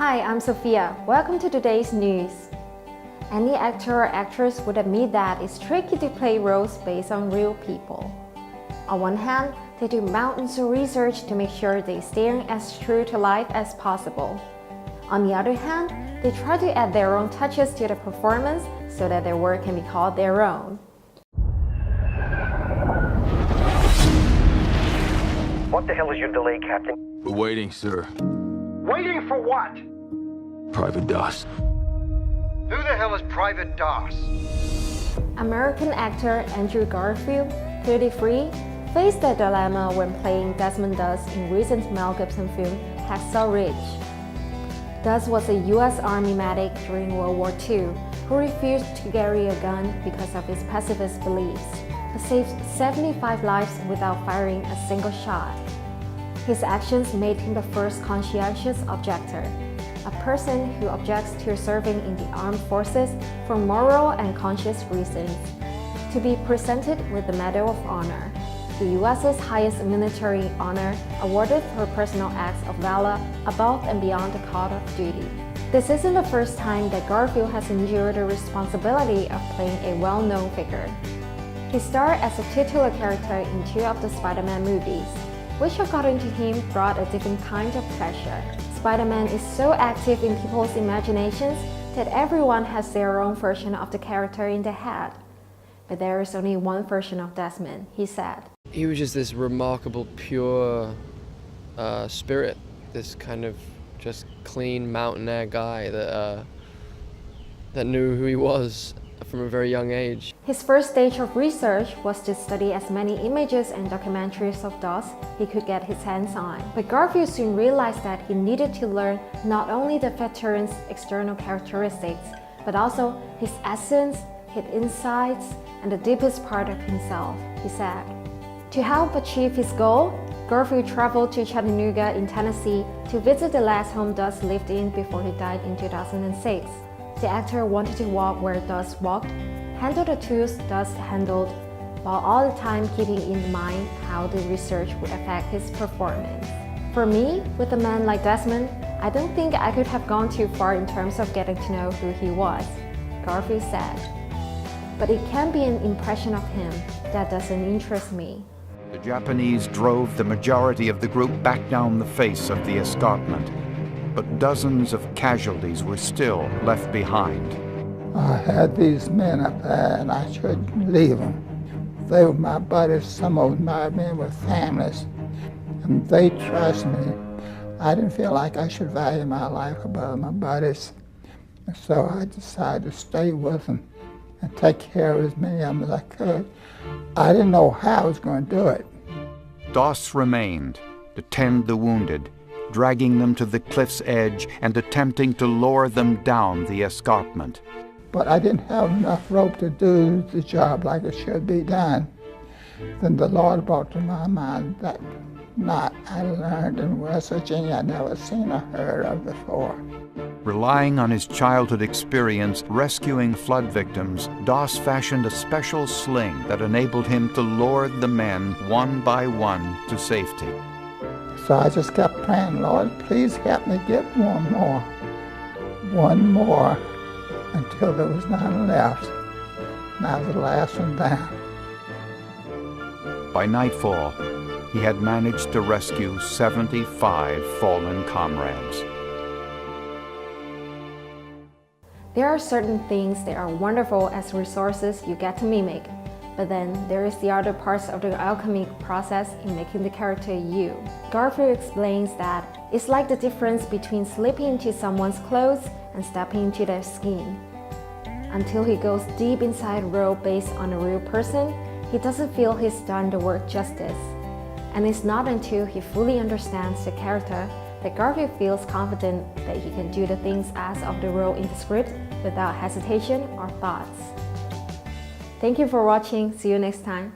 Hi, I'm Sophia. Welcome to today's news. Any actor or actress would admit that it's tricky to play roles based on real people. On one hand, they do mountains of research to make sure they stay as true to life as possible. On the other hand, they try to add their own touches to the performance so that their work can be called their own. What the hell is your delay, Captain? We're waiting, sir. Waiting for what? Private DOS. Who the hell is Private DOS? American actor Andrew Garfield, 33, faced a dilemma when playing Desmond Doss in recent Mel Gibson film Hacksaw Ridge. Doss was a U.S. Army medic during World War II who refused to carry a gun because of his pacifist beliefs, but saved 75 lives without firing a single shot. His actions made him the first conscientious objector, a person who objects to serving in the armed forces for moral and conscious reasons, to be presented with the Medal of Honor, the U.S.'s highest military honor awarded for personal acts of valor above and beyond the call of duty. This isn't the first time that Garfield has endured the responsibility of playing a well-known figure. He starred as a titular character in 2 of the Spider-Man movies, which according to him brought a different kind of pleasure. Spider-Man is so active in people's imaginations that everyone has their own version of the character in their head. But there is only one version of Desmond, he said. He was just this remarkable, pure spirit, this kind of just clean mountain air guy that knew who he was from a very young age. His first stage of research was to study as many images and documentaries of Doss he could get his hands on. But Garfield soon realized that he needed to learn not only the veteran's external characteristics, but also his essence, his insights, and the deepest part of himself, he said. To help achieve his goal, Garfield traveled to Chattanooga in Tennessee to visit the last home Doss lived in before he died in 2006. The actor wanted to walk where Doss walked, handle the tools Doss handled, while all the time keeping in mind how the research would affect his performance. For me, with a man like Desmond, I don't think I could have gone too far in terms of getting to know who he was, Garfield said. But it can be an impression of him that doesn't interest me. The Japanese drove the majority of the group back down the face of the escarpment, but dozens of casualties were still left behind. I had these men up there and I shouldn't leave them. They were my buddies, some of my men with families, and they trust me. I didn't feel like I should value my life above my buddies, and so I decided to stay with them and take care of as many of them as I could. I didn't know how I was going to do it. Doss remained to tend the wounded, dragging them to the cliff's edge and attempting to lower them down the escarpment. But I didn't have enough rope to do the job like it should be done. Then the Lord brought to my mind that knot I learned in West Virginia I'd never seen or heard of before. Relying on his childhood experience rescuing flood victims, Doss fashioned a special sling that enabled him to lower the men one by one to safety. So I just kept praying, Lord, please help me get one more, until there was none left. And I was the last one down. By nightfall, he had managed to rescue 75 fallen comrades. There are certain things that are wonderful as resources you get to mimic, but then there is the other parts of the alchemic process in making the character you. Garfield explains that it's like the difference between slipping into someone's clothes and stepping into their skin. Until he goes deep inside a role based on a real person, he doesn't feel he's done the work justice. And it's not until he fully understands the character that Garfield feels confident that he can do the things asked of the role in the script without hesitation or thoughts. Thank you for watching. See you next time.